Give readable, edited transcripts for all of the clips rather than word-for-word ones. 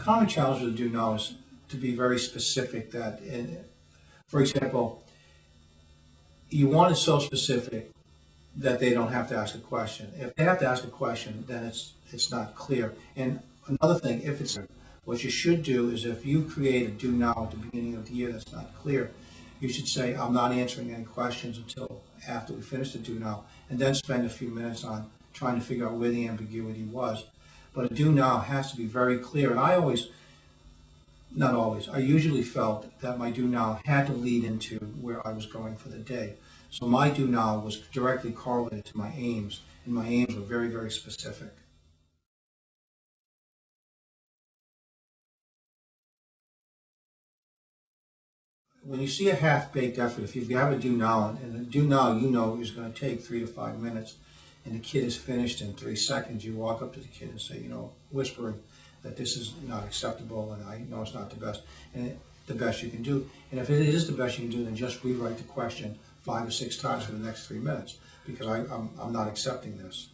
common challenge with do now is to be very specific that, for example, you want it so specific that they don't have to ask a question. If they have to ask a question, then it's not clear. And another thing, what you should do is if you create a do now at the beginning of the year that's not clear, you should say, I'm not answering any questions until after we finish the do now, and then spend a few minutes on trying to figure out where the ambiguity was. But a do now has to be very clear. And I usually felt that my do now had to lead into where I was going for the day. So my do now was directly correlated to my aims, and my aims were very, very specific. When you see a half-baked effort, if you have a do now, and a do now you know is going to take 3 to 5 minutes, and the kid is finished in 3 seconds, you walk up to the kid and say, whispering that this is not acceptable, and I know it's not the best, and the best you can do. And if it is the best you can do, then just rewrite the question 5 or 6 times for the next 3 minutes, because I'm not accepting this.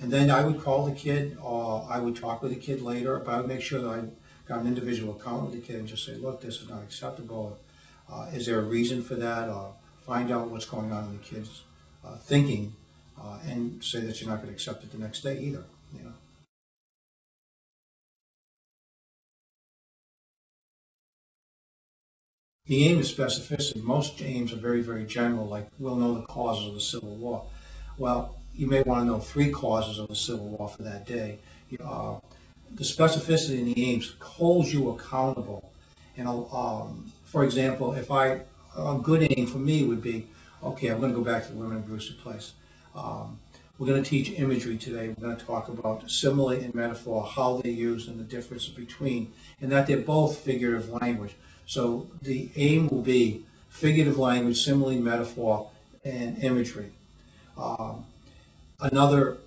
And then I would call the kid, or I would talk with the kid later, but I would make sure that I got an individual account with the kid and just say, look, this is not acceptable. Is there a reason for that? Find out what's going on in the kid's thinking, and say that you're not going to accept it the next day either. The aim is specificity. Most aims are very, very general, like we'll know the causes of the Civil War. Well, you may want to know 3 causes of the Civil War for that day. The specificity in the aims holds you accountable. And for example, a good aim for me would be, okay, I'm going to go back to the women in Brewster Place. We're going to teach imagery today. We're going to talk about simile and metaphor, how they're used and the differences between, and that they're both figurative language. So the aim will be figurative language, simile, metaphor, and imagery. Another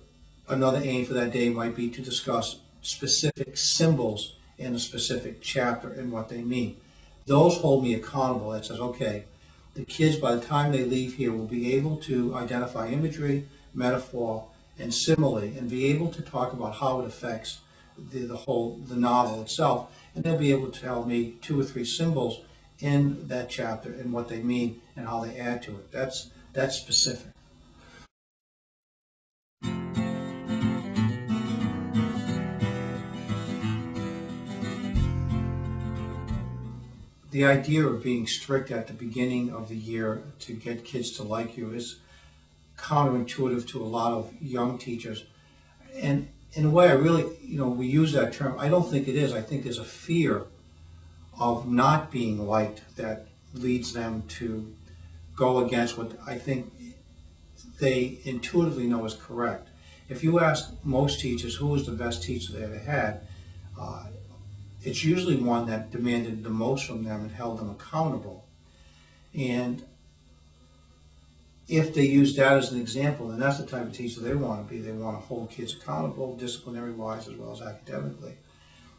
aim for that day might be to discuss specific symbols in a specific chapter and what they mean. Those hold me accountable. That says, okay, the kids, by the time they leave here, will be able to identify imagery, metaphor, and simile, and be able to talk about how it affects the novel itself. And they'll be able to tell me 2 or 3 symbols in that chapter and what they mean and how they add to it. That's specific. The idea of being strict at the beginning of the year to get kids to like you is counterintuitive to a lot of young teachers. And in a way, I really, we use that term. I don't think it is. I think there's a fear of not being liked that leads them to go against what I think they intuitively know is correct. If you ask most teachers who was the best teacher they ever had, it's usually one that demanded the most from them and held them accountable. And if they use that as an example, then that's the type of teacher they want to be. They want to hold kids accountable, disciplinary-wise as well as academically,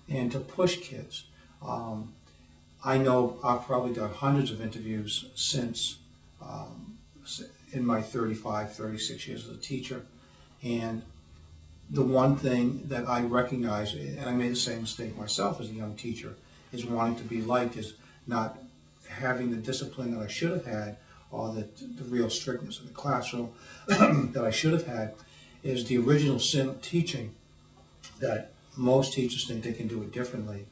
and to push kids. I know I've probably done hundreds of interviews since in my 35, 36 years as a teacher, and the one thing that I recognize, and I made the same mistake myself as a young teacher, is wanting to be liked, is not having the discipline that I should have had, or the real strictness in the classroom that I should have had, is the original sin of teaching, that most teachers think they can do it differently.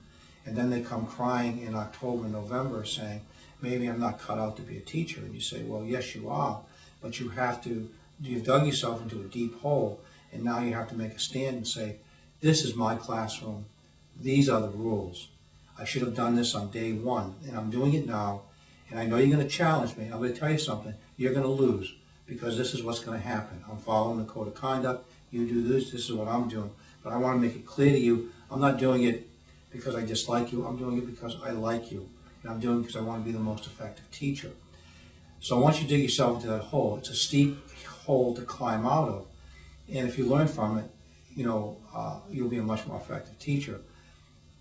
And then they come crying in October, November saying, maybe I'm not cut out to be a teacher. And you say, well, yes, you are, but you've dug yourself into a deep hole, and now you have to make a stand and say, this is my classroom. These are the rules. I should have done this on day 1, and I'm doing it now. And I know you're going to challenge me. I'm going to tell you something. You're going to lose, because this is what's going to happen. I'm following the code of conduct. You do this. This is what I'm doing. But I want to make it clear to you, I'm not doing it because I dislike you. I'm doing it because I like you. And I'm doing it because I want to be the most effective teacher. So once you dig yourself into that hole, it's a steep hole to climb out of. And if you learn from it, you'll be a much more effective teacher.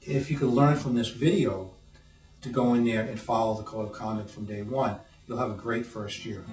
If you could learn from this video to go in there and follow the code of conduct from day 1, you'll have a great first year.